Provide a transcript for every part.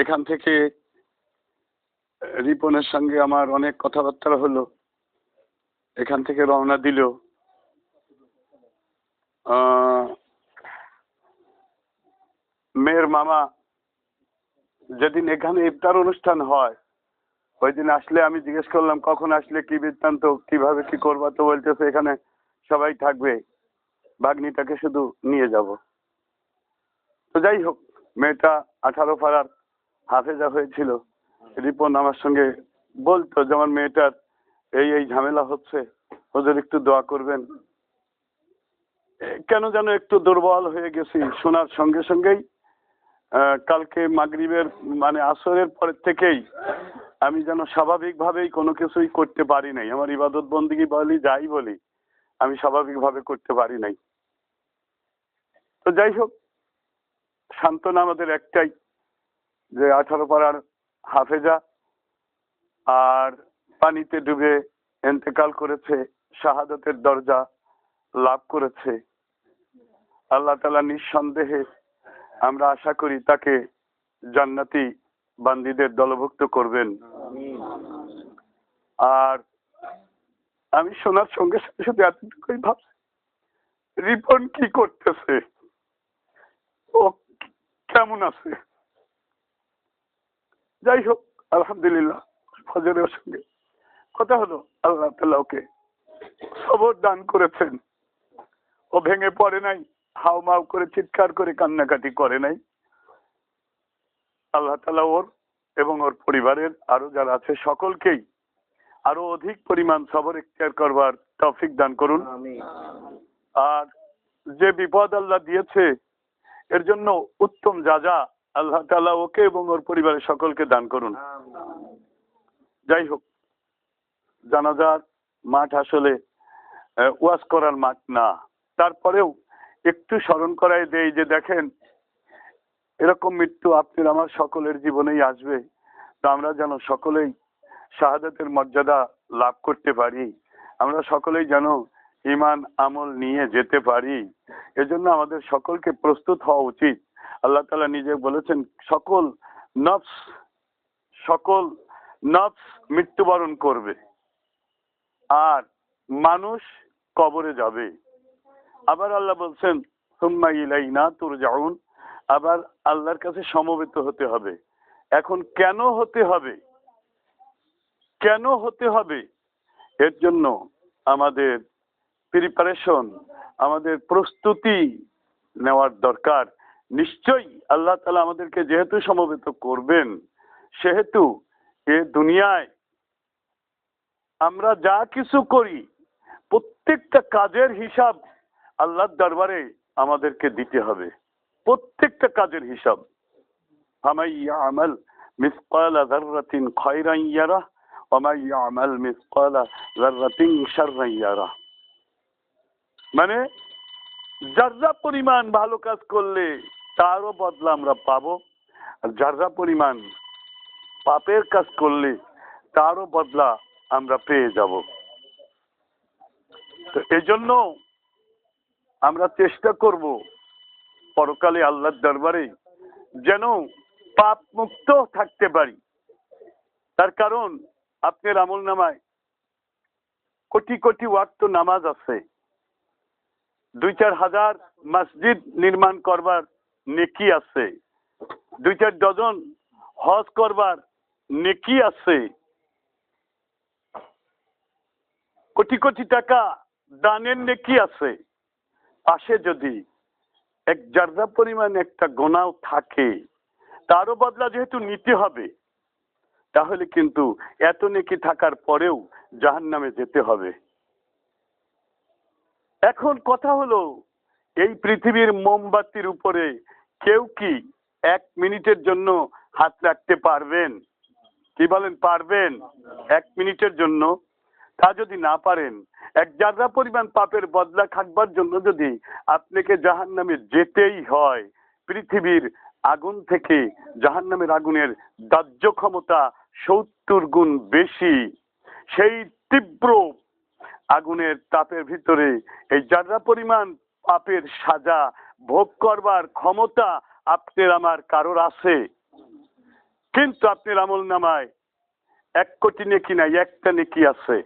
এখান থেকে রিপনের সঙ্গে আমার অনেক কথাবার্তা হলো। এখান থেকে রওনা দিল মেয়ের মামা। যেদিন এখানে ইফতার অনুষ্ঠান হয় ওই দিন আসলে আমি জিজ্ঞেস করলাম কখন আসলে, কি বৃত্তান্ত, কিভাবে কি করবা? তো বলতেছে এখানে সবাই থাকবে, ভাগ্নিটাকে শুধু নিয়ে যাব। তো যাই হোক, মেয়েটা 18 পাড়ার হাফেজা হয়েছিল। রিপন আমার সঙ্গে বলতো যে আমার মেয়েটার এই এই ঝামেলা হচ্ছে, ওদের একটু দোয়া করবেন। কেন যেন একটু দুর্বল হয়ে গেছি শোনার সঙ্গে সঙ্গেই। কালকে মাগরিবের মানে আসরের পরের থেকেই আমি যেন স্বাভাবিকভাবেই কোনো কিছুই করতে পারি নাই। আমার ইবাদত বন্দিগি বলি যাই বলি, আমি স্বাভাবিকভাবে করতে পারি নাই। তো যাই হোক, সান্ত্বনা আমাদের একটাই যে 18 পাড়ার হাফেজা আর পানিতে ডুবে ইন্তেকাল করেছে, শাহাদাতের দরজা লাভ করেছে। আল্লাহ তাআলা নিঃসন্দেহে আমরা আশা করি তাকে জান্নাতি বান্দীদের দলভুক্ত করবেন। আর আমি শোনার সঙ্গে সাথে শুধু এতটুকুই ভাবছি, রিপন কি করতেছে, ও কেমন আছে। যাই হোক, আলহামদুলিল্লাহ ফজরের সঙ্গে কথা হলো, আল্লাহ তাআলা ওকে সবর দান করেছেন। ও ভেঙে পড়ে নাই, হাউমাউ করে চিৎকার করে কান্নাকাটি করে নাই। আল্লাহ তাআলা ওর এবং ওর পরিবারের আরো যারা আছে সকলকেই আরো অধিক পরিমাণ সবর ইখতিয়ার করবার তৌফিক দান করুন। আর যে বিপদ আল্লাহ দিয়েছে এর জন্য উত্তম যাজা আল্লাহ তাআলা ওকে এবং ওর পরিবারের সকলকে দান করুন। যাই হোক, জানাজার মাঠ আসলে ওয়াজ করার মাঠ না, তারপরেও একটু স্মরণ করাই দেই যে দেখেন এরকম মৃত্যু আপনার আমার সকলের জীবনেই আসবে। তো আমরা যেন সকলেই শাহাদাতের মর্যাদা লাভ করতে পারি, আমরা সকলেই যেন ঈমান আমল নিয়ে যেতে পারি, এজন্য আমাদের সকলকে প্রস্তুত হওয়া উচিত। আল্লাহ তাআলা নিজে বলেছেন সকল নফস মৃত্যুবরণ করবে আর মানুষ কবরে যাবে। আবার আল্লাহ বলছেন সুম্মা ইলাইনা তুরজাউন, আবার আল্লাহর কাছে সমবেত হতে হবে। এখন কেন হতে হবে, কেন হতে হবে? এর জন্য আমাদের প্রিপারেশন, আমাদের প্রস্তুতি নেওয়ার দরকার। নিশ্চয়ই আল্লাহ তাআলা আমাদেরকে যেহেতু সমবেত করবেন, সেহেতু এ দুনিয়ায় আমরা যা কিছু করি প্রত্যেকটা কাজের হিসাব আল্লাহর দরবারে আমাদেরকে দিতে হবে, প্রত্যেকটা কাজের হিসাব। ফামান ইয়ামাল মিসকালা যাররাতিন খায়রান ইয়ারা ওয়া মান ইয়ামাল মিসকালা যাররাতিন শাররান ইয়ারা। মানে যারা পরিমাণ ভালো কাজ করলে তারও বদলা আমরা পাবো, আর যারা পরিমাণ পাপের কাজ করলে তারও বদলা আমরা পেয়ে যাব। তো এজন্য আমরা চেষ্টা করব পরকালে আল্লাহর দরবারে যেন পাপ মুক্ত থাকতে পারি। তার কারণ আপনার আমলনামায় কোটি কোটি ওয়াক্ত নামাজ আছে, 2-4 হাজার মসজিদ নির্মাণ করবার নেকি আছে, 2-4 ডজন হজ করবার নেকি আছে, কোটি কোটি টাকা দানের নেকি আছে। পাশে যদি এক জাররা পরিমাণ একটা গোনাও থাকে, তারও বদলা যেহেতু নিতে হবে, তাহলে কিন্তু এত নেকি থাকার পরেও জাহান্নামে যেতে হবে। এখন কথা হলো, এই পৃথিবীর মোমবাতির উপরে কেউ কি 1 মিনিটের জন্য হাত রাখতে পারবেন? কি বলেন, পারবেন? 1 মিনিটের জন্য? তা যদি না পারেন, এক জাররা পরিমাণ পাপের বদলা খাটবার জন্য যদি আপনাকে জাহান্নামে যেতেই হয়, পৃথিবীর আগুন থেকে জাহান্নামের আগুনের দাহ্য ক্ষমতা 70 গুণ বেশি। সেই তীব্র আগুনের তাপের ভিতরে এই জাররা পরিমাণ পাপের সাজা ভোগ করবার ক্ষমতা আপনার আমার কারোর আছে? কিন্তু আপনার আমল নামায় 1 কোটি নেকি নাই, একটা নেকি আছে।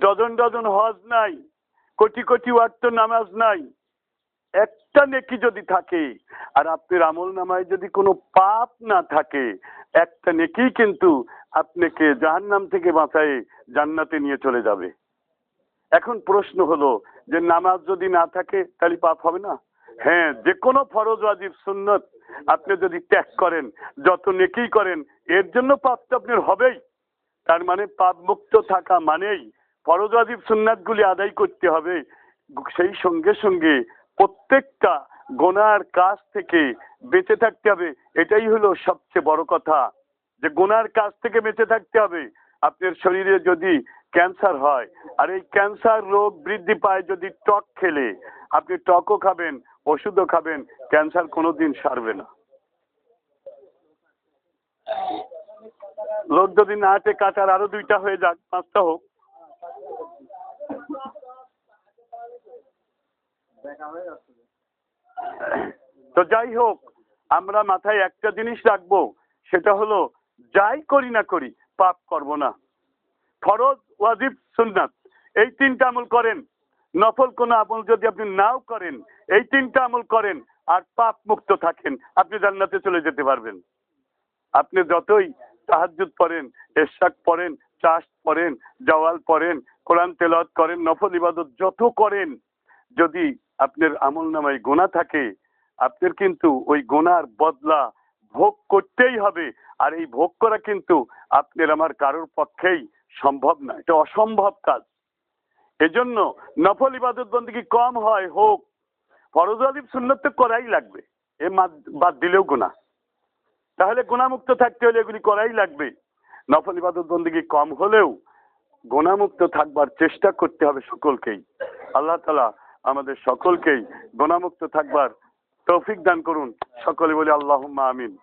ডজন ডজন হজ নাই, কোটি কোটি ওয়াক্ত নামাজ নাই, একটা নেকি যদি থাকে আর আপনার আমল নামায় যদি কোনো পাপ না থাকে, একটা নেকি কিন্তু আপনাকে জাহান্নাম থেকে বাঁচায় জান্নাতে নিয়ে চলে যাবে। এখন প্রশ্ন হলো যে নামাজ যদি না থাকে তাহলে পাপ হবে না? হ্যাঁ, যে কোনো ফরজ ওয়াজিব সুন্নত আপনি যদি ত্যাগ করেন, যত নেকি করেন, এর জন্য পাপ তো আপনার হবেই। তার মানে পাপ মুক্ত থাকা মানেই ফরজ ওয়াজিব সুন্নাতগুলি আদায় করতে হবে, সেই সঙ্গে সঙ্গে প্রত্যেকটা গোনার কাজ থেকে বেঁচে থাকতে হবে। এটাই হলো সবচেয়ে বড় কথা, যে গোনার কাজ থেকে বেঁচে থাকতে হবে। আপনার শরীরে যদি ক্যান্সার হয়, আর এই ক্যান্সার রোগ বৃদ্ধি পায় যদি টক খেলে, আপনি টকও খাবেন, ওষুধও খাবেন, ক্যান্সার কোনোদিন সারবে না। লোক যদি না হাঁটে, কাটার আরো 2টা হয়ে যাক, 5টা হোক। তো যাই হোক, আমরা মাথায় একটা জিনিস রাখবো, সেটা হলো যাই করি না করি পাপ করব না। ফরজ ওয়াজিব সুন্নাত এই 3টা আমল করেন, নফল কোনো আমল যদি আপনি নাও করেন, এই 3টা আমল করেন আর পাপ মুক্ত থাকেন, আপনি জান্নাতে চলে যেতে পারবেন। আপনি যতই তাহাজ্জুদ পড়েন, ইশরাক পড়েন, চাশ পড়েন, জাওয়াল পড়েন, কোরআন তেলাওয়াত করেন, নফল ইবাদত যত করেন, যদি আপনার আমল নামায় গুনাহ থাকে, আপনার কিন্তু ওই গুনার বদলা ভোগ করতেই হবে। আর এই ভোগ করা কিন্তু আপনার আমার কারোর পক্ষেই সম্ভব না, এটা অসম্ভব কাজ। এজন্য নফল ইবাদত বন্দেগী কম হয় হোক, ফরজ ওয়াজিব সুন্নাত তো করাই লাগবে, এ বাদ দিলেও গুনাহ। তাহলে গুনাহমুক্ত থাকতে হলে এগুলি করাই লাগবে। নফল ইবাদত বন্দেগী কম হলেও গুনাহমুক্ত থাকবার চেষ্টা করতে হবে সকলকেই। আল্লাহ তাআলা আমাদের সকলকেই গুনাহমুক্ত থাকবার তৌফিক দান করুন। সকলে বলি আল্লাহুম্মা আমিন।